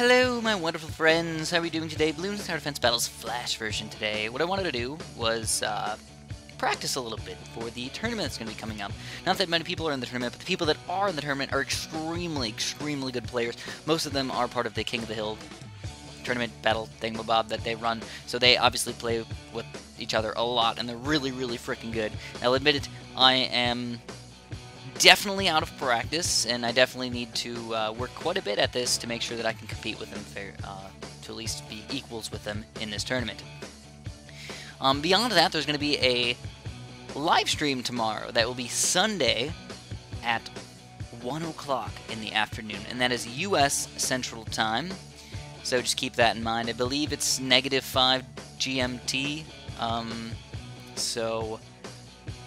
Hello, my wonderful friends. How are we doing today? Bloons Tower Defense Battles Flash version today. What I wanted to do was practice a little bit for the tournament that's going to be coming up. Not that many people are in the tournament, but the people that are in the tournament are extremely good players. Most of them are part of the King of the Hill tournament battle thingamabob that they run, so they obviously play with each other a lot, and they're really freaking good. I'll admit it, I am definitely out of practice, and I definitely need to work quite a bit at this to make sure that I can compete with them to at least be equals with them in this tournament. Beyond that, there's going to be a live stream tomorrow that will be Sunday at 1 o'clock in the afternoon, and that is US Central Time, so just keep that in mind. I believe it's -5 GMT, so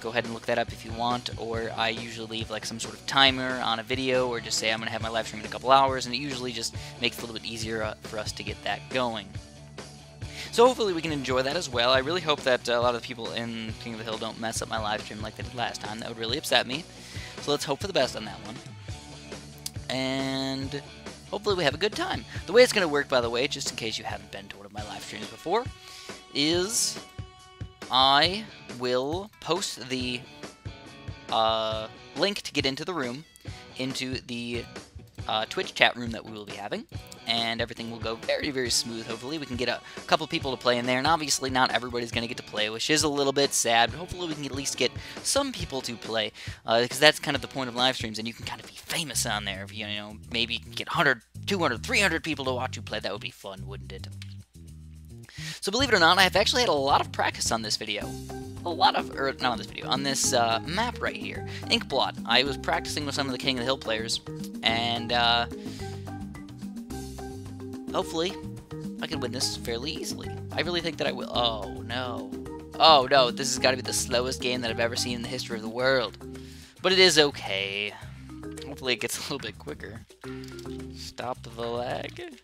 go ahead and look that up if you want, or I usually leave like some sort of timer on a video, or just say I'm going to have my live stream in a couple hours, and it usually just makes it a little bit easier for us to get that going. So hopefully we can enjoy that as well. I really hope that a lot of the people in King of the Hill don't mess up my live stream like they did last time. That would really upset me. So let's hope for the best on that one. And hopefully we have a good time. The way it's going to work, by the way, just in case you haven't been to one of my live streams before, is I will post the link to get into the room, into the Twitch chat room that we will be having, and everything will go very smooth. Hopefully we can get a couple people to play in there, and obviously not everybody's going to get to play, which is a little bit sad, but hopefully we can at least get some people to play, because that's kind of the point of live streams, and you can kind of be famous on there. If you know, maybe get 100, 200, 300 people to watch you play. That would be fun, wouldn't it? So believe it or not, I've actually had a lot of practice on this video. Not on this video, on this map right here. Ink Blot. I was practicing with some of the King of the Hill players, and hopefully I can win this fairly easily. I really think that I will. Oh no. Oh no, this has got to be the slowest game that I've ever seen in the history of the world. But it is okay. Hopefully it gets a little bit quicker. Stop the lag.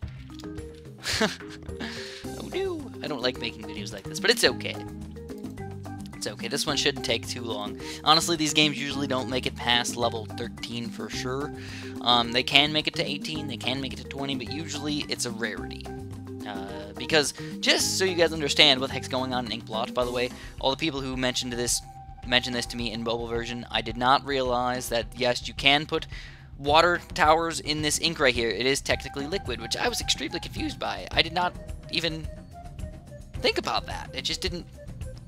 Oh no, I don't like making videos like this, but it's okay. It's okay, this one shouldn't take too long. Honestly, these games usually don't make it past level 13 for sure. They can make it to 18, they can make it to 20, but usually it's a rarity. Because, just so you guys understand what the heck's going on in Inkblot, by the way, all the people who mentioned this to me in mobile version, I did not realize that, yes, you can put water towers in this ink right here. It is technically liquid, which I was extremely confused by. I did not even think about that. It just didn't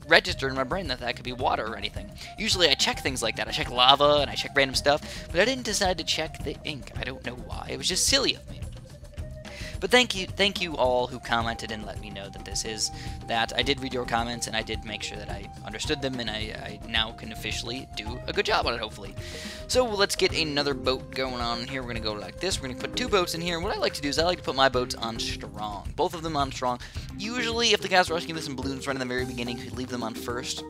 register in my brain that that could be water or anything. Usually I check things like that. I check lava and I check random stuff, but I didn't decide to check the ink. I don't know why. It was just silly of me. But thank you all who commented and let me know that this is that. I did read your comments, and I did make sure that I understood them, and I now can officially do a good job on it, hopefully. So let's get another boat going on here. We're going to go like this. We're going to put 2 boats in here, and what I like to do is I like to put my boats on strong. Both of them on strong. Usually, if the guys rushing with some balloons right in the very beginning, you could leave them on first,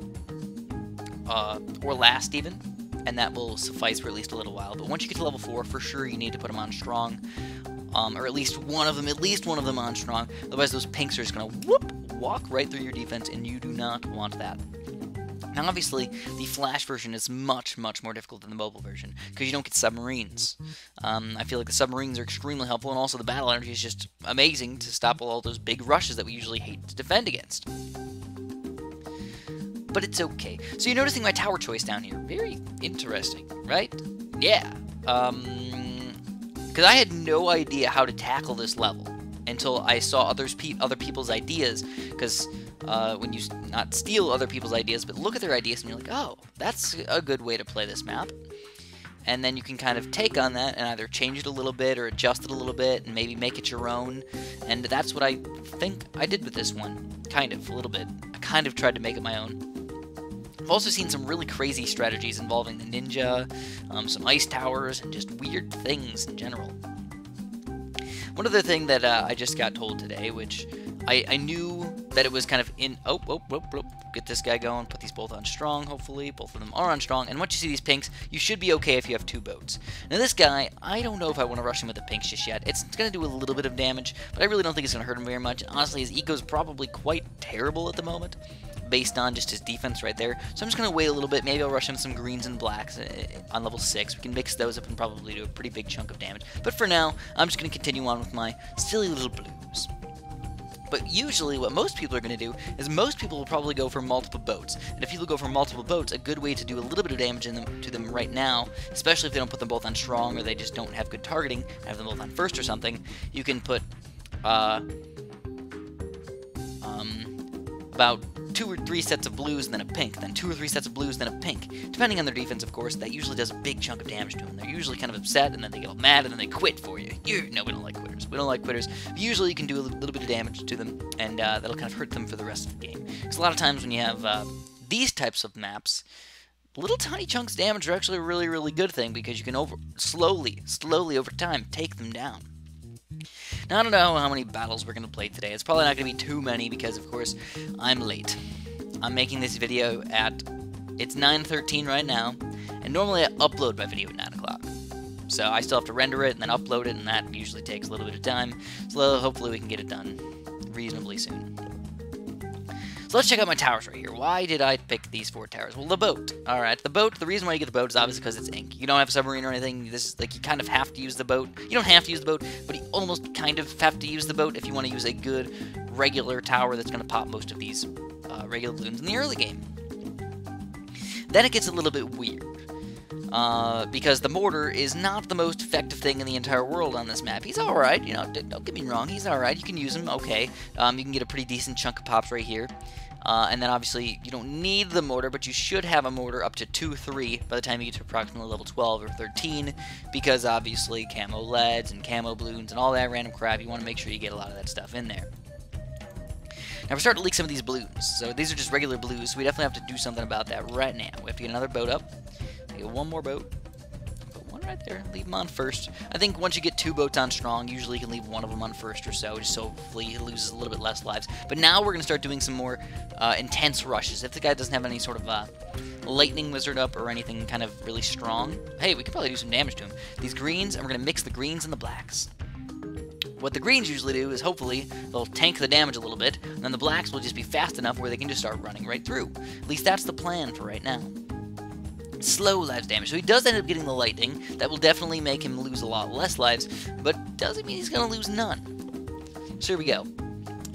or last even, and that will suffice for at least a little while. But once you get to level 4, for sure you need to put them on strong. Or at least one of them on strong. Otherwise, those pinks are just gonna walk right through your defense, and you do not want that. Now, obviously, the Flash version is much more difficult than the mobile version because you don't get submarines. I feel like the submarines are extremely helpful, and also the battle energy is just amazing to stop all those big rushes that we usually hate to defend against. But it's okay. So you're noticing my tower choice down here. Very interesting, right? Yeah. Because I had no idea how to tackle this level until I saw other people's ideas. Because when you not steal other people's ideas, but look at their ideas, and you're like, oh, that's a good way to play this map. And then you can kind of take on that and either change it a little bit or adjust it a little bit and maybe make it your own. And that's what I think I did with this one. Kind of, a little bit. I kind of tried to make it my own. I've also seen some really crazy strategies involving the ninja, some ice towers, and just weird things in general. One other thing that I just got told today, which I knew that it was kind of in... Get this guy going, put these both on strong, hopefully. Both of them are on strong, and once you see these pinks, you should be okay if you have 2 boats. Now this guy, I don't know if I want to rush him with the pinks just yet. It's going to do a little bit of damage, but I really don't think it's going to hurt him very much. Honestly, his eco is probably quite terrible at the moment. based on just his defense right there. So I'm just going to wait a little bit. Maybe I'll rush him some greens and blacks on level 6. We can mix those up and probably do a pretty big chunk of damage. But for now, I'm just going to continue on with my silly little blues. But usually what most people are going to do is most people will probably go for multiple boats. And if people go for multiple boats, a good way to do a little bit of damage to them right now, especially if they don't put them both on strong or they just don't have good targeting, have them both on first or something, you can put about 2 or 3 sets of blues and then a pink, then 2 or 3 sets of blues, then a pink. Depending on their defense, of course, that usually does a big chunk of damage to them. They're usually kind of upset, and then they get all mad, and then they quit for you. No, we don't like quitters. We don't like quitters. Usually you can do a little bit of damage to them, and that'll kind of hurt them for the rest of the game. Because a lot of times when you have these types of maps, little tiny chunks of damage are actually a really, really good thing, because you can slowly over time, take them down. Now, I don't know how many battles we're going to play today. It's probably not going to be too many because, of course, I'm late. I'm making this video it's 9:13 right now, and normally I upload my video at 9 o'clock. So I still have to render it and then upload it, and that usually takes a little bit of time. So hopefully we can get it done reasonably soon. So let's check out my towers right here. Why did I pick these 4 towers? Well, the boat. Alright, the boat, the reason why you get the boat is obviously because it's ink. You don't have a submarine or anything. This is, like, you kind of have to use the boat. You don't have to use the boat, but you almost kind of have to use the boat if you want to use a good, regular tower that's going to pop most of these regular balloons in the early game. Then it gets a little bit weird. Because the mortar is not the most effective thing in the entire world on this map. He's alright, you know, don't get me wrong, he's alright, you can use him, okay. You can get a pretty decent chunk of pops right here. And then obviously, you don't need the mortar, but you should have a mortar up to 2-3 by the time you get to approximately level 12 or 13, because obviously camo leads and camo balloons and all that random crap, you want to make sure you get a lot of that stuff in there. Now we're starting to leak some of these balloons, so these are just regular blues, so we definitely have to do something about that right now. We have to get another boat up. Get one more boat. Put one right there. Leave him on first. I think once you get 2 boats on strong, usually you can leave one of them on first or so, just so hopefully he loses a little bit less lives. But now we're going to start doing some more intense rushes. If the guy doesn't have any sort of lightning wizard up or anything kind of really strong, hey, we could probably do some damage to him. These greens, and we're going to mix the greens and the blacks. What the greens usually do is hopefully they'll tank the damage a little bit, and then the blacks will just be fast enough where they can just start running right through. At least that's the plan for right now. Slow lives damage. So he does end up getting the lightning. That will definitely make him lose a lot less lives, but doesn't mean he's going to lose none. So here we go.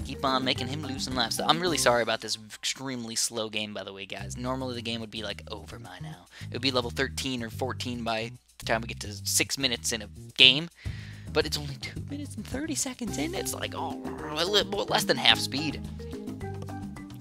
Keep on making him lose some lives. So I'm really sorry about this extremely slow game, by the way, guys. Normally the game would be like over by now. It would be level 13 or 14 by the time we get to 6 minutes in a game. But it's only 2 minutes and 30 seconds in. It's like, oh, a little less than half speed.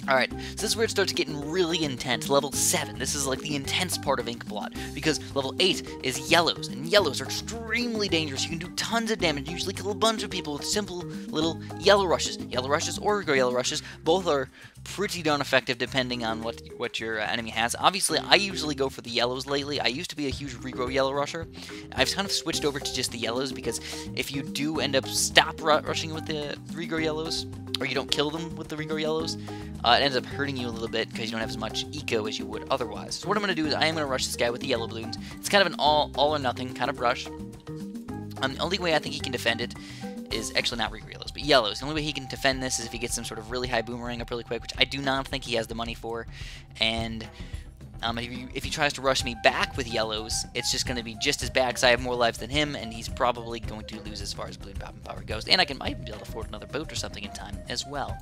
Alright, so this is where it starts getting really intense. Level 7, this is like the intense part of Ink Blot, because level 8 is yellows, and yellows are extremely dangerous. You can do tons of damage, usually kill a bunch of people with simple little yellow rushes. Yellow rushes or yellow rushes, both are pretty darn effective depending on what your enemy has. Obviously, I usually go for the yellows lately. I used to be a huge regrow yellow rusher. I've kind of switched over to just the yellows, because if you do end up rushing with the regrow yellows, or you don't kill them with the regrow yellows, it ends up hurting you a little bit because you don't have as much eco as you would otherwise. So what I'm going to do is I am going to rush this guy with the yellow balloons. It's kind of an all or nothing kind of rush. The only way I think he can defend it is actually not regrow yellows, but yellows. The only way he can defend this is if he gets some sort of really high boomerang up really quick, which I do not think he has the money for. And if he tries to rush me back with yellows, it's just going to be just as bad because I have more lives than him, and he's probably going to lose as far as balloon popping power goes. And I might even be able to afford another boat or something in time as well.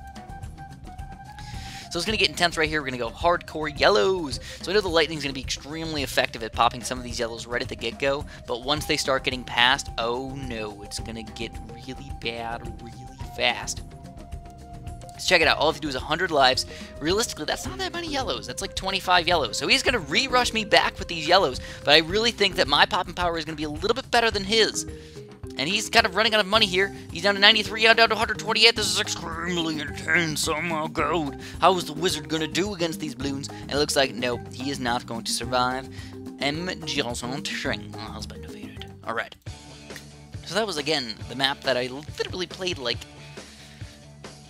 So it's going to get intense right here. We're going to go hardcore yellows. So I know the lightning is going to be extremely effective at popping some of these yellows right at the get-go, but once they start getting past, oh no, it's going to get really bad really fast. Let's check it out. All I have to do is 100 lives. Realistically, that's not that many yellows. That's like 25 yellows. So he's going to re-rush me back with these yellows, but I really think that my popping power is going to be a little bit better than his. And he's kind of running out of money here. He's down to 93, I'm down to 128. This is extremely intense. Oh my god. How is the wizard going to do against these balloons? And it looks like, no, he is not going to survive. M. Johnson has been defeated. Alright. So that was, again, the map that I literally played like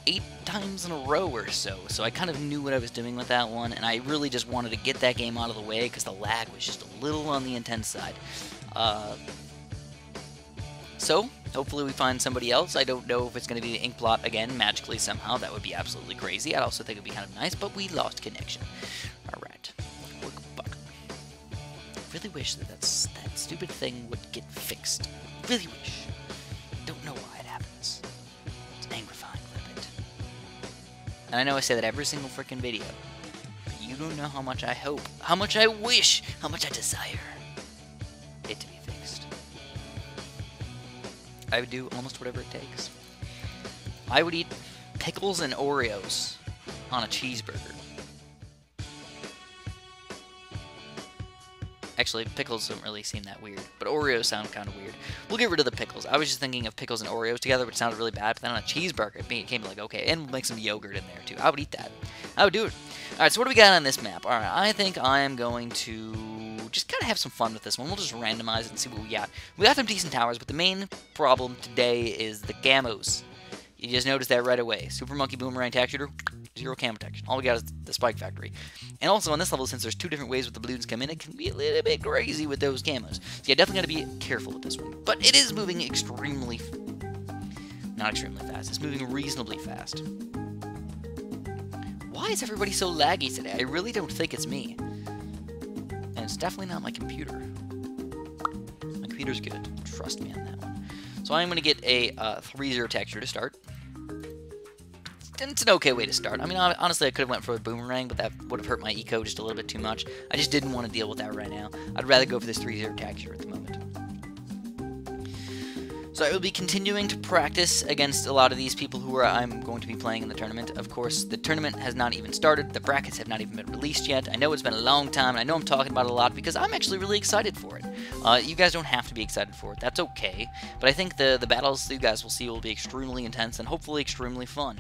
8 times in a row or so. So I kind of knew what I was doing with that one. And I really just wanted to get that game out of the way because the lag was just a little on the intense side. So, hopefully we find somebody else. I don't know if it's going to be the ink blot again, magically somehow. That would be absolutely crazy. I'd also think it would be kind of nice, but we lost connection. Alright. Work button. Really wish that that stupid thing would get fixed. Really wish. Don't know why it happens. It's angrifying a little bit. And I know I say that every single freaking video. But you don't know how much I hope, how much I wish, how much I desire it to be fixed. I would do almost whatever it takes. I would eat pickles and Oreos on a cheeseburger. Actually, pickles don't really seem that weird, but Oreos sound kind of weird. We'll get rid of the pickles. I was just thinking of pickles and Oreos together, which sounded really bad, but then on a cheeseburger, it became like, okay, and we'll make some yogurt in there, too. I would eat that. I would do it. Alright, so what do we got on this map? Alright, I think I am going to just kind of have some fun with this one. We'll just randomize it and see what we got. We got some decent towers, but the main problem today is the camos. You just noticed that right away. Super Monkey Boomerang Tack Shooter, 0 camo protection. All we got is the Spike Factory. And also on this level, since there's 2 different ways with the balloons come in, it can be a little bit crazy with those camos. So yeah, definitely got to be careful with this one. But it is moving extremely... not extremely fast. It's moving reasonably fast. Why is everybody so laggy today? I really don't think it's me. And it's definitely not my computer. My computer's good. Trust me on that one. So I'm going to get a 3-0 texture to start. And it's an okay way to start. I mean, honestly, I could have went for a boomerang, but that would have hurt my eco just a little bit too much. I just didn't want to deal with that right now. I'd rather go for this 3-0 texture at the moment. So I will be continuing to practice against a lot of these people who I'm going to be playing in the tournament. Of course, the tournament has not even started. The brackets have not even been released yet. I know it's been a long time, and I know I'm talking about it a lot because I'm actually really excited for it. You guys don't have to be excited for it. That's okay. But I think the battles you guys will see will be extremely intense and hopefully extremely fun.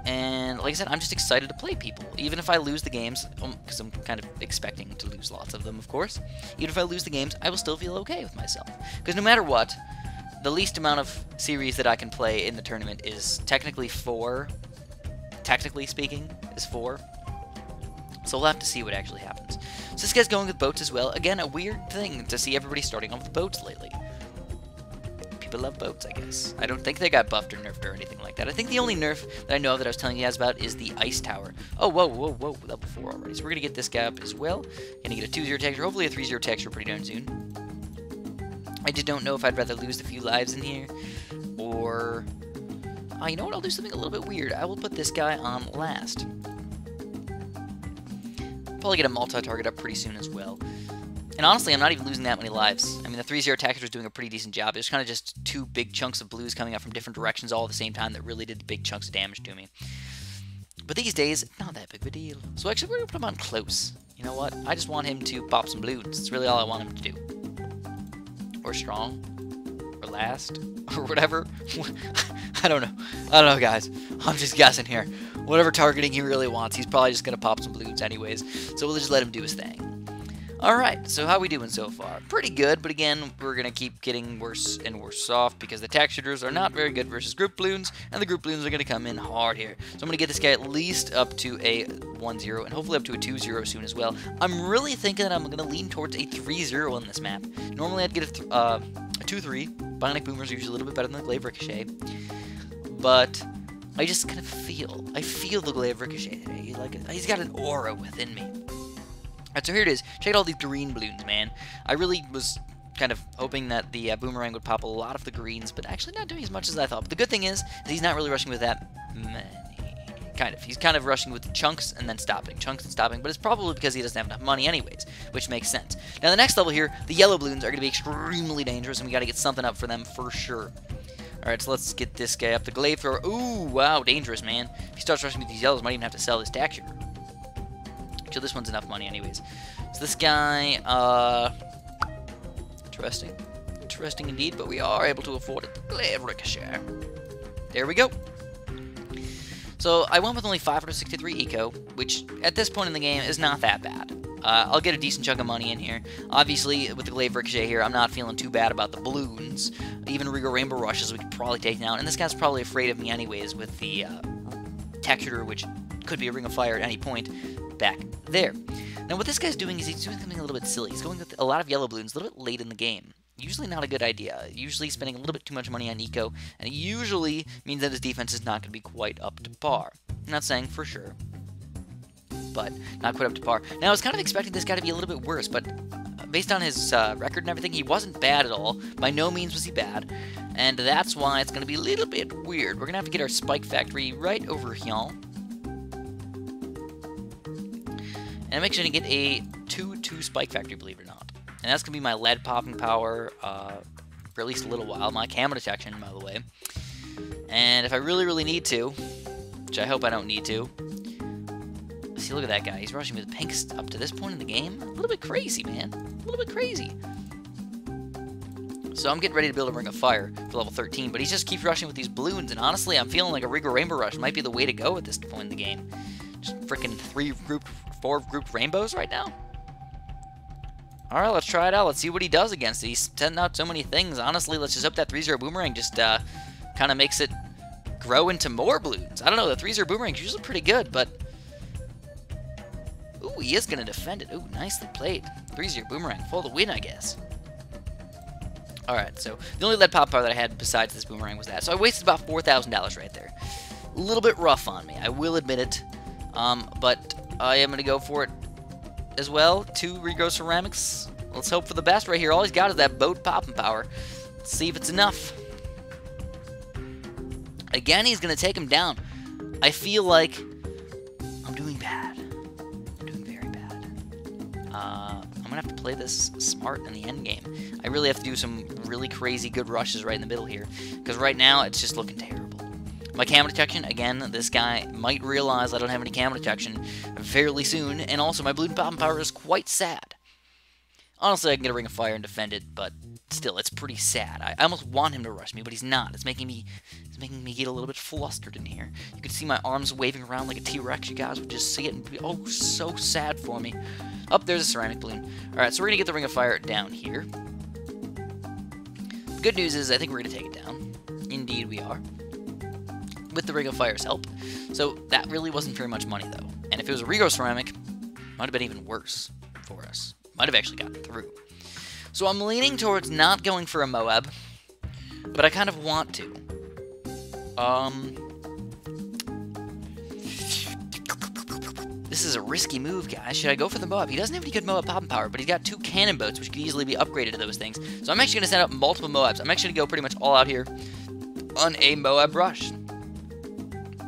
And like I said, I'm just excited to play people. Even if I lose the games, because I'm kind of expecting to lose lots of them, of course. Even if I lose the games, I will still feel okay with myself. Because no matter what, the least amount of series that I can play in the tournament is technically 4. Technically speaking, is 4. So we'll have to see what actually happens. So this guy's going with boats as well. Again, a weird thing to see everybody starting off with boats lately. People love boats, I guess. I don't think they got buffed or nerfed or anything like that. I think the only nerf that I know of that I was telling you guys about is the ice tower. Oh, whoa, whoa, whoa, level 4 already. So we're going to get this guy up as well. Gonna get a 2-0 texture, hopefully a 3-0 texture pretty darn soon. I just don't know if I'd rather lose a few lives in here, or... oh, you know what, I'll do something a little bit weird. I will put this guy on last. Probably get a multi-target up pretty soon as well. And honestly, I'm not even losing that many lives. I mean, the 3-0 texture was doing a pretty decent job. It was kind of just 2 big chunks of blues coming out from different directions all at the same time that really did big chunks of damage to me. But these days, not that big of a deal. So actually, we're going to put him on close. You know what? I just want him to pop some balloons. That's really all I want him to do. Or strong. Or last. Or whatever. I don't know. I don't know, guys. I'm just guessing here. Whatever targeting he really wants, he's probably just going to pop some balloons anyways. So we'll just let him do his thing. Alright, so how we doing so far? Pretty good, but again, we're going to keep getting worse and worse off because the tack shooters are not very good versus group balloons, and the group balloons are going to come in hard here. So I'm going to get this guy at least up to a 1-0, and hopefully up to a 2-0 soon as well. I'm really thinking that I'm going to lean towards a 3-0 on this map. Normally I'd get a 2-3. Bionic Boomer's usually a little bit better than the Glaive Ricochet, but I just kind of I feel the Glaive Ricochet today. He's got an aura within me. Alright, so here it is. Check out all these green balloons, man. I really was kind of hoping that the boomerang would pop a lot of the greens, but actually not doing as much as I thought. But the good thing is he's not really rushing with that many. Kind of. He's kind of rushing with chunks and then stopping. Chunks and stopping, but it's probably because he doesn't have enough money anyways, which makes sense. Now, the next level here, the yellow balloons are going to be extremely dangerous, and we got to get something up for them for sure. Alright, so let's get this guy up. The glaive thrower. Ooh, wow, dangerous, man. If he starts rushing with these yellows, might even have to sell his tack shooter. So this one's enough money anyways. So this guy, interesting. Interesting indeed, but we are able to afford it. Glaive Ricochet. There we go. So I went with only 563 eco, which at this point in the game is not that bad. I'll get a decent chunk of money in here. Obviously, with the Glaive Ricochet here, I'm not feeling too bad about the balloons. Even Regal Rainbow Rushes we could probably take down, and this guy's probably afraid of me anyways with the tack shooter, which could be a Ring of Fire at any point back there. Now what this guy's doing is he's doing something a little bit silly. He's going with a lot of yellow balloons a little bit late in the game. Usually not a good idea. Usually spending a little bit too much money on eco, and it usually means that his defense is not going to be quite up to par. I'm not saying for sure, but not quite up to par. Now, I was kind of expecting this guy to be a little bit worse, but based on his record and everything, he wasn't bad at all. By no means was he bad, and that's why it's going to be a little bit weird. We're going to have to get our spike factory right over here. And I'm actually going to get a 2-2 spike factory, believe it or not. And that's going to be my lead popping power for at least a little while. My camo detection, by the way. And if I really, really need to, which I hope I don't need to. See, look at that guy. He's rushing with pinks up to this point in the game. A little bit crazy, man. A little bit crazy. So I'm getting ready to build a ring of fire for level 13, but he just keeps rushing with these balloons. And honestly, I'm feeling like a Regal Rainbow Rush might be the way to go at this point in the game. Just freaking 4 grouped rainbows right now. Alright, let's try it out. Let's see what he does against it. He's sending out so many things. Honestly, let's just hope that 3-0 boomerang just kind of makes it grow into more balloons. I don't know, the 3-0 boomerang's usually pretty good, but... Ooh, he is going to defend it. Ooh, nicely played. 3-0 boomerang for the win, I guess. Alright, so the only lead pop power that I had besides this boomerang was that. So I wasted about $4,000 right there. A little bit rough on me, I will admit it. But I am going to go for it as well. 2 regrow ceramics. Let's hope for the best right here. All he's got is that boat popping power. Let's see if it's enough. Again, he's going to take him down. I feel like I'm doing bad. I'm doing very bad. I'm going to have to play this smart in the end game. I really have to do some really crazy good rushes right in the middle here. Because right now, it's just looking terrible. My camo detection, again, this guy might realize I don't have any camo detection fairly soon, and also my balloon popping power is quite sad. Honestly, I can get a ring of fire and defend it, but still, it's pretty sad. I almost want him to rush me, but he's not. It's making me get a little bit flustered in here. You can see my arms waving around like a T-Rex. You guys would just see it and be, oh, so sad for me. Oh, there's a ceramic balloon. Alright, so we're going to get the ring of fire down here. The good news is I think we're going to take it down. Indeed we are. With the Ring of Fire's help. So that really wasn't very much money, though. And if it was a Regal Ceramic, it might have been even worse for us. Might have actually gotten through. So I'm leaning towards not going for a Moab, but I kind of want to. This is a risky move, guys. Should I go for the Moab? He doesn't have any good Moab popping power, but he's got 2 cannon boats, which could easily be upgraded to those things. So I'm actually going to set up multiple Moabs. I'm actually going to go pretty much all out here on a Moab rush.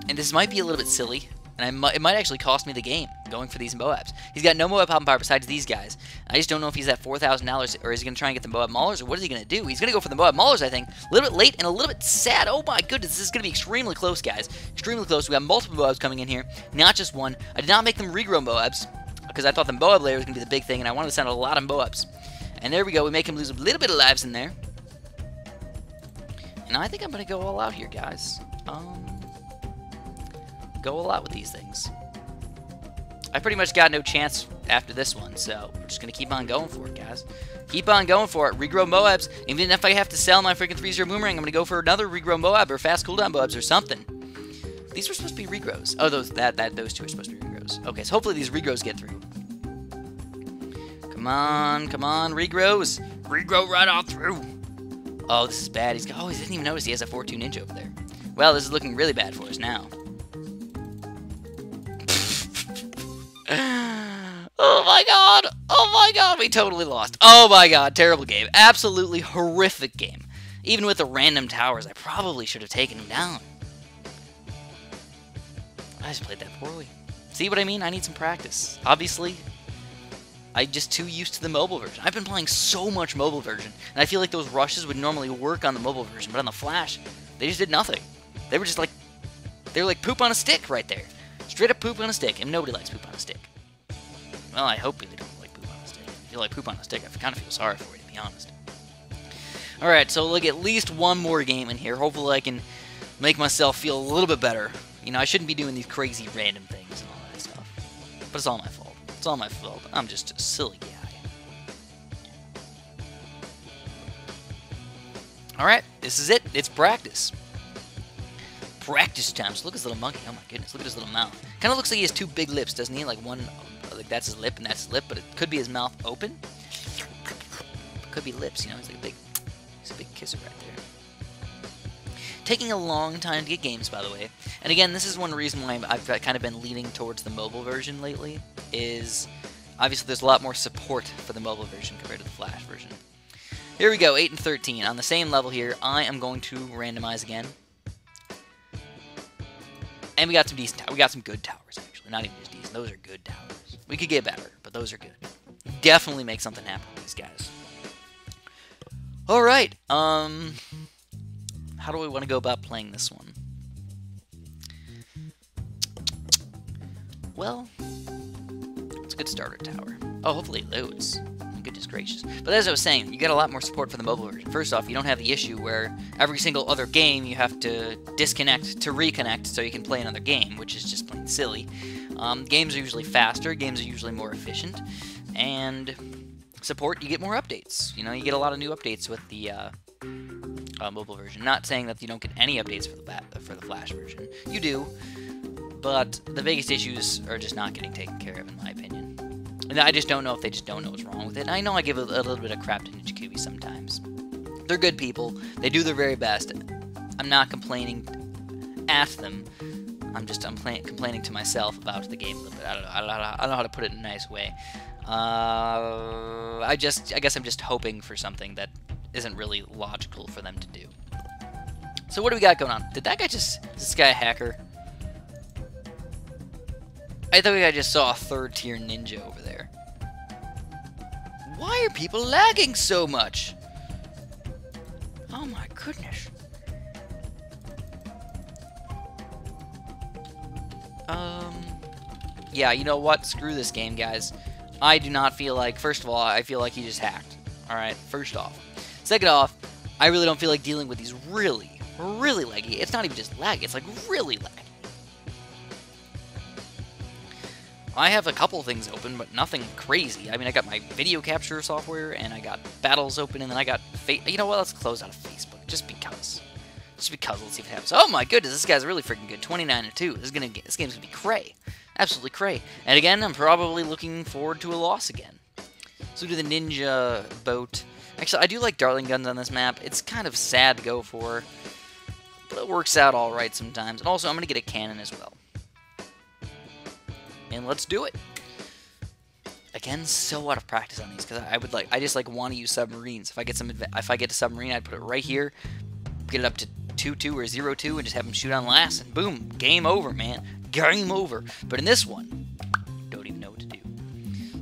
And this might be a little bit silly, and it might actually cost me the game, going for these Moabs. He's got no Moab popping power besides these guys. I just don't know if he's at $4,000, or is he going to try and get the Moab Maulers, or what is he going to do? He's going to go for the Moab Maulers, I think. A little bit late and a little bit sad. Oh my goodness, this is going to be extremely close, guys. Extremely close. We have multiple Moabs coming in here, not just one. I did not make them regrow Moabs, because I thought the Moab layer was going to be the big thing, and I wanted to send a lot of Moabs. And there we go. We make him lose a little bit of lives in there. And I think I'm going to go all out here, guys. Go all out with these things. I pretty much got no chance after this one, so we're just going to keep on going for it, guys. Keep on going for it. Regrow Moabs. Even if I have to sell my freaking 3-0 boomerang, I'm going to go for another regrow Moab or fast cooldown Moabs or something. These were supposed to be regrows. Oh, those 2 are supposed to be regrows. Okay, so hopefully these regrows get through. Come on, regrows. Regrow right on through. Oh, this is bad. He didn't even notice he has a 4-2 ninja over there. Well, this is looking really bad for us now. Oh my god! Oh my god, we totally lost. Oh my god, terrible game. Absolutely horrific game. Even with the random towers, I probably should have taken him down. I just played that poorly. See what I mean? I need some practice. Obviously, I'm just too used to the mobile version. I've been playing so much mobile version, and I feel like those rushes would normally work on the mobile version, but on the Flash, they just did nothing. They were just like, they were like poop on a stick right there. Straight up poop on a stick, and nobody likes poop on a stick. Well, I hope they don't like poop on a stick. If you like poop on a stick, I kind of feel sorry for you, to be honest. Alright, so like at least one more game in here. Hopefully I can make myself feel a little bit better. You know, I shouldn't be doing these crazy random things and all that stuff. But it's all my fault. It's all my fault. I'm just a silly guy. Alright, this is it. It's practice. Practice time. So look at his little monkey. Oh my goodness, look at his little mouth. Kind of looks like he has 2 big lips, doesn't he? Like one, like that's his lip and that's his lip, but it could be his mouth open. could be lips, you know, he's a big kisser right there. Taking a long time to get games, by the way. And again, this is one reason why I've kind of been leaning towards the mobile version lately, is obviously there's a lot more support for the mobile version compared to the Flash version. Here we go, 8 and 13. On the same level here, I am going to randomize again. And we got some good towers, actually. Not even just decent, those are good towers. We could get better, but those are good. Definitely make something happen with these guys. Alright, how do we want to go about playing this one? Well, it's a good starter tower. Oh, hopefully it loads. Goodness gracious. But as I was saying, you get a lot more support for the mobile version. First off, you don't have the issue where every single other game you have to disconnect to reconnect so you can play another game, which is just plain silly. Games are usually faster, games are usually more efficient, and support, you get more updates. You know, you get a lot of new updates with the mobile version. Not saying that you don't get any updates for the Flash version. You do, but the biggest issues are just not getting taken care of, in my opinion. And I just don't know if they just don't know what's wrong with it. And I know I give a little bit of crap to Ninja Kiwi sometimes. They're good people. They do their very best. I'm not complaining at them. I'm complaining to myself about the game a little bit. I don't know how to put it in a nice way. I guess I'm just hoping for something that isn't really logical for them to do. So what do we got going on? Did that guy is this guy a hacker? I thought I just saw a 3rd tier ninja over there. Why are people lagging so much? Oh my goodness. Yeah, you know what? Screw this game, guys. I do not feel like, first of all, I feel like he just hacked. Alright, first off. Second off, I really don't feel like dealing with these really laggy. It's not even just lag, it's like really laggy. I have a couple things open, but nothing crazy. I mean, I got my video capture software, and I got Battles open, and then I got... You know what? Let's close out of Facebook, just because. Just because, let's see if it happens. Oh my goodness, this guy's really freaking good. 29 and 2. This game's gonna be cray. Absolutely cray. And again, I'm probably looking forward to a loss again. So do the ninja boat. Actually, I do like dartling guns on this map. It's kind of sad to go for, but it works out alright sometimes. And also, I'm gonna get a cannon as well. And let's do it. Again, so out of practice on these because I just want to use submarines. If I get a submarine, I'd put it right here, get it up to 2-2 or 0-2, and just have them shoot on last, and boom, game over, man, game over. But in this one, don't even know what to do.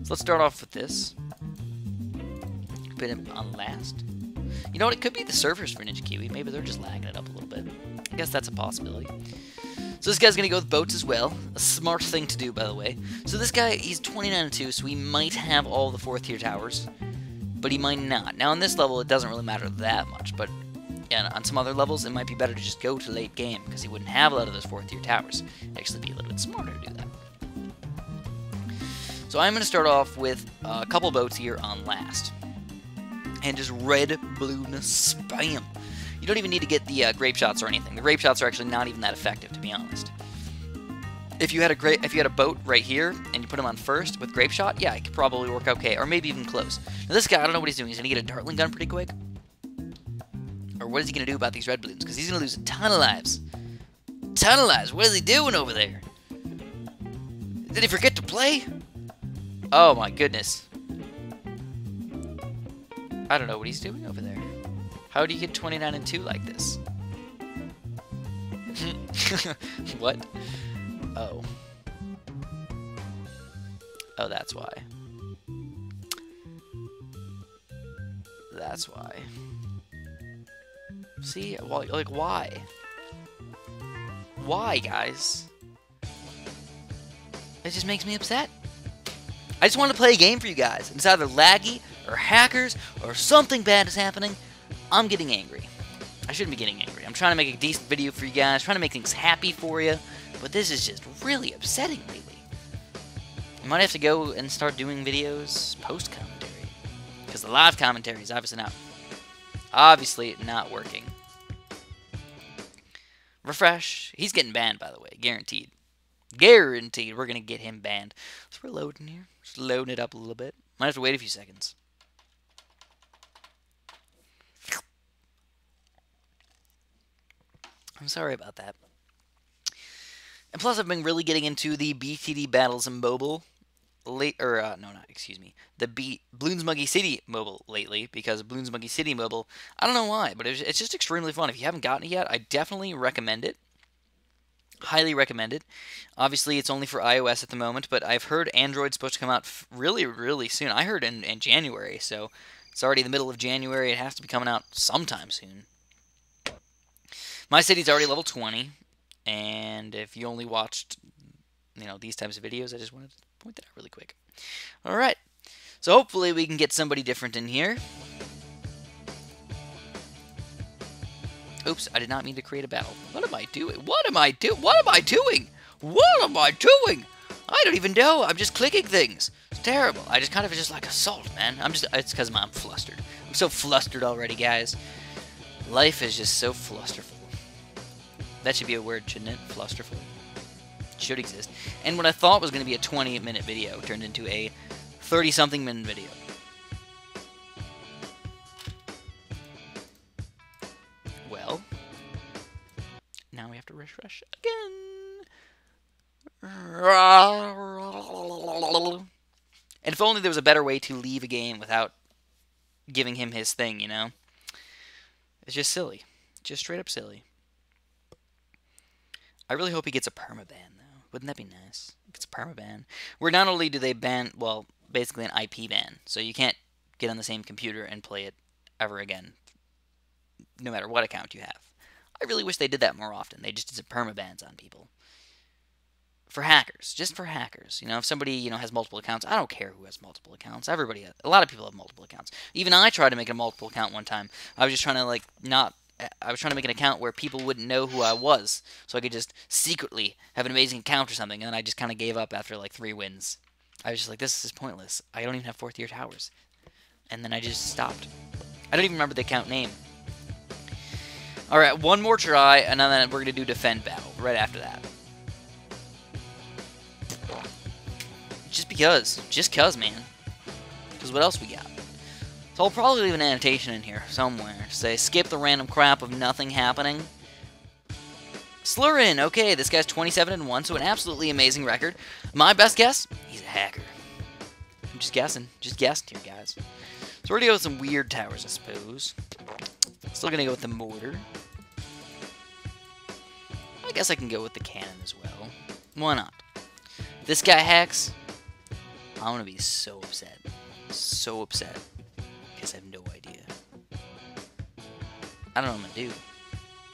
So let's start off with this. Put him on last. You know what? It could be the servers for Ninja Kiwi. Maybe they're just lagging it up a little bit. I guess that's a possibility. So this guy's going to go with boats as well. A smart thing to do, by the way. So this guy, he's 29 and 2, so he might have all the 4th tier towers, but he might not. Now on this level, it doesn't really matter that much, but yeah, on some other levels, it might be better to just go to late game, because he wouldn't have a lot of those 4th tier towers. It'd actually be a little bit smarter to do that. So I'm going to start off with a couple boats here on last. And just red balloon spam. You don't even need to get the grape shots or anything. The grape shots are actually not even that effective, to be honest. If you had a boat right here and you put him on first with grape shot, yeah, it could probably work okay, or maybe even close. Now this guy, I don't know what he's doing. He's gonna get a dartling gun pretty quick, or what is he gonna do about these red balloons? Because he's gonna lose a ton of lives. Ton of lives. What is he doing over there? Did he forget to play? Oh my goodness. I don't know what he's doing over there. How do you get 29 and 2 like this? What? Oh. Oh, that's why. That's why. See? Well, like, why? Why, guys? It just makes me upset. I just want to play a game for you guys. It's either laggy, or hackers, or something bad is happening. I'm getting angry. I shouldn't be getting angry. I'm trying to make a decent video for you guys, trying to make things happy for you, but this is just really upsetting lately. I might have to go and start doing videos post-commentary, because the live commentary is obviously not working. Refresh. He's getting banned, by the way. Guaranteed. Guaranteed we're going to get him banned. So we're loading here. Just loading it up a little bit. Might have to wait a few seconds. I'm sorry about that. And plus, I've been really getting into the BTD Battles mobile the Bloons Monkey City mobile lately, because Bloons Monkey City mobile, I don't know why, but it's just extremely fun. If you haven't gotten it yet, I definitely recommend it. Highly recommend it. Obviously, it's only for iOS at the moment, but I've heard Android's supposed to come out really, really soon. I heard in January, so it's already the middle of January. It has to be coming out sometime soon. My city's already level 20, and if you only watched, these types of videos, I just wanted to point that out really quick. All right, so hopefully we can get somebody different in here. Oops, I did not mean to create a battle. What am I doing? What am I doing? What am I doing? What am I doing? I don't even know. I'm just clicking things. It's terrible. I just kind of just like assault, man. It's because I'm flustered. I'm so flustered already, guys. Life is just so flusterful. That should be a word, shouldn't it? Flusterful. Should exist. And what I thought was going to be a 20-minute video turned into a 30-something minute video. Well, now we have to refresh again. And if only there was a better way to leave a game without giving him his thing, you know? It's just silly. Just straight up silly. I really hope he gets a permaban, though. Wouldn't that be nice? Gets a permaban. Where not only do they ban, well, basically an IP ban, so you can't get on the same computer and play it ever again, no matter what account you have. I really wish they did that more often. They just did permabans on people. For hackers. Just for hackers. You know, if somebody, has multiple accounts, I don't care who has multiple accounts. A lot of people have multiple accounts. Even I tried to make a multiple account one time. I was just trying to, I was trying to make an account where people wouldn't know who I was, so I could just secretly have an amazing account or something, and then I just kind of gave up after, 3 wins. I was just like, this is pointless. I don't even have 4th tier towers. And then I just stopped. I don't even remember the account name. Alright, one more try, and then we're going to do defend battle right after that. Just cuz, man. Because what else we got? So I'll probably leave an annotation in here somewhere. Say, skip the random crap of nothing happening. Slurrin, okay, this guy's 27-1, so an absolutely amazing record. My best guess, he's a hacker. I'm just guessing here, guys. So we're gonna go with some weird towers, I suppose. Still gonna go with the mortar. I guess I can go with the cannon as well. Why not? If this guy hacks, I'm gonna be so upset. So upset. Because I have no idea. I don't know what I'm gonna do.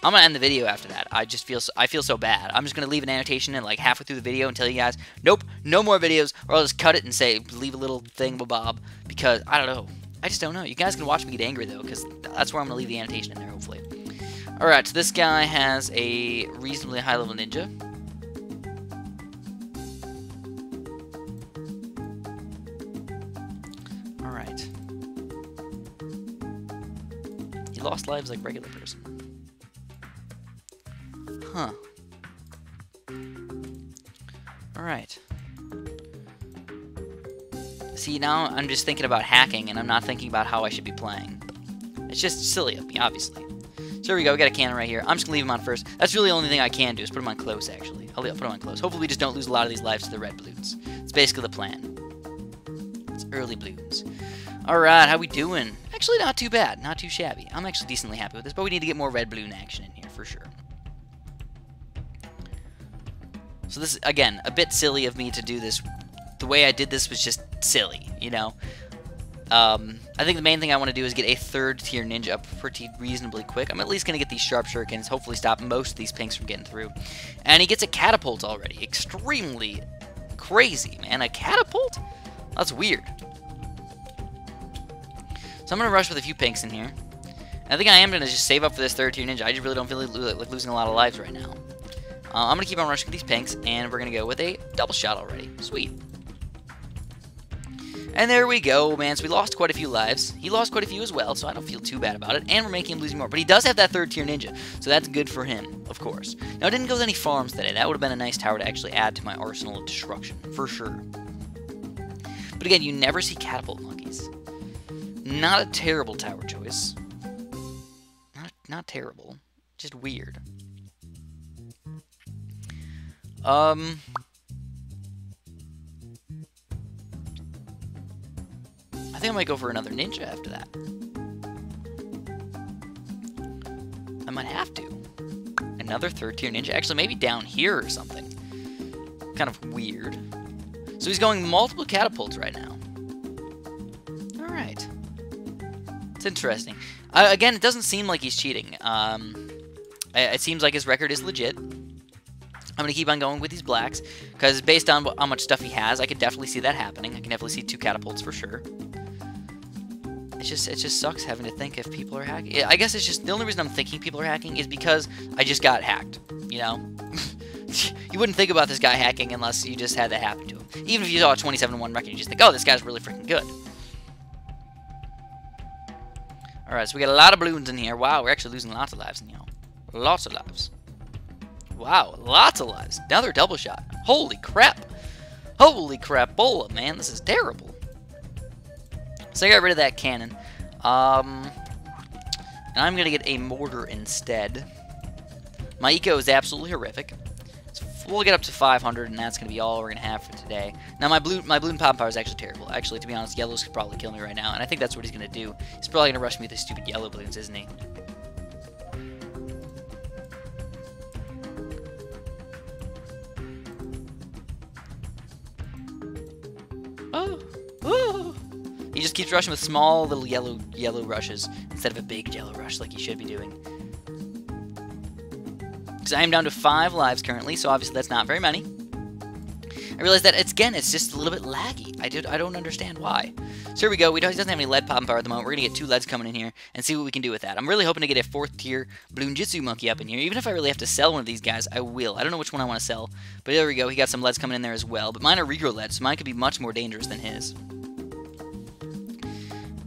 I'm gonna end the video after that. I feel so bad. I'm just gonna leave an annotation and halfway through the video and tell you guys, nope, no more videos, or I'll just cut it and say leave a little thing bob, because I don't know. I just don't know. You guys can watch me get angry though, because that's where I'm gonna leave the annotation in there, hopefully. Alright, so this guy has a reasonably high level ninja. Alright. He lost lives like regular person. Huh. Alright. See, now I'm just thinking about hacking, and I'm not thinking about how I should be playing. It's just silly of me, obviously. So here we go, we got a cannon right here. I'm just going to leave him on first. That's really the only thing I can do, is put him on close, actually. I'll put him on close. Hopefully we just don't lose a lot of these lives to the red balloons. It's basically the plan. It's early balloons. Alright, how we doing? Actually, not too bad. Not too shabby. I'm actually decently happy with this, but we need to get more red balloon action in here, for sure. So this is, again, a bit silly of me to do this. The way I did this was just silly, you know? I think the main thing I want to do is get a 3rd tier ninja up pretty reasonably quick. I'm at least going to get these sharp shurikens, hopefully stop most of these pinks from getting through. And he gets a catapult already. Extremely crazy, man. A catapult? That's weird. So I'm going to rush with a few pinks in here. And I think I am going to just save up for this 3rd tier ninja. I just really don't feel like losing a lot of lives right now. I'm going to keep on rushing with these pinks, and we're going to go with a double shot already. Sweet. And there we go, man. So we lost quite a few lives. He lost quite a few as well, so I don't feel too bad about it. And we're making him losing more. But he does have that 3rd tier ninja, so that's good for him, of course. Now, I didn't go with any farms today. That would have been a nice tower to actually add to my arsenal of destruction, for sure. But again, you never see catapult monkeys. Not a terrible tower choice. Not terrible. Just weird. I think I might go for another ninja after that. I might have to. Another 3rd tier ninja. Actually, maybe down here or something. Kind of weird. So he's going multiple catapults right now. Alright. It's interesting. Again, it doesn't seem like he's cheating. It seems like his record is legit. I'm going to keep on going with these blacks, because based on how much stuff he has, I could definitely see that happening. I can definitely see 2 catapults for sure. It just sucks having to think if people are hacking. I guess it's just, the only reason I'm thinking people are hacking is because I just got hacked, you know? You wouldn't think about this guy hacking unless you just had that happen to him. Even if you saw a 27-1 record, you just think, oh, this guy's really freaking good. Alright, so we got a lot of balloons in here. Wow, we're actually losing lots of lives in here. Lots of lives. Wow, lots of lives. Now they're double shot. Holy crap. Holy crapola, man. This is terrible. So I got rid of that cannon. And I'm going to get a mortar instead. My eco is absolutely horrific. So we'll get up to 500, and that's going to be all we're going to have for today. Now, my balloon pop power is actually terrible. Actually, to be honest, yellows could probably kill me right now, and I think that's what he's going to do. He's probably going to rush me with his stupid yellow balloons, isn't he? He just keeps rushing with small little yellow rushes instead of a big yellow rush like he should be doing. Because I am down to 5 lives currently, so obviously that's not very many. I realize that it's just a little bit laggy. I don't understand why. So here we go. He doesn't have any lead pop power at the moment. We're gonna get 2 leads coming in here and see what we can do with that. I'm really hoping to get a 4th tier balloon jitsu monkey up in here. Even if I really have to sell one of these guys, I will. I don't know which one I want to sell, but there we go. He got some leads coming in there as well. But mine are regrow leads, so mine could be much more dangerous than his.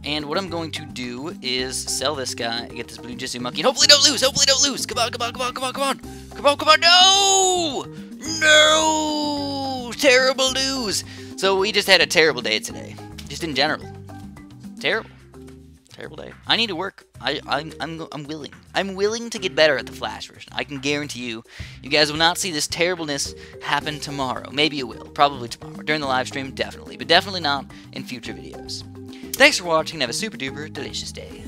And what I'm going to do is sell this guy, get this blue jitsu monkey, and hopefully don't lose! Hopefully don't lose! Come on, come on, come on, come on, come on! Come on, come on, no! No! Terrible news! So we just had a terrible day today. Just in general. Terrible. Terrible day. I need to work. I'm willing. I'm willing to get better at the Flash version. I can guarantee you, you guys will not see this terribleness happen tomorrow. Maybe it will. Probably tomorrow. During the live stream, definitely. But definitely not in future videos. Thanks for watching and have a super duper delicious day.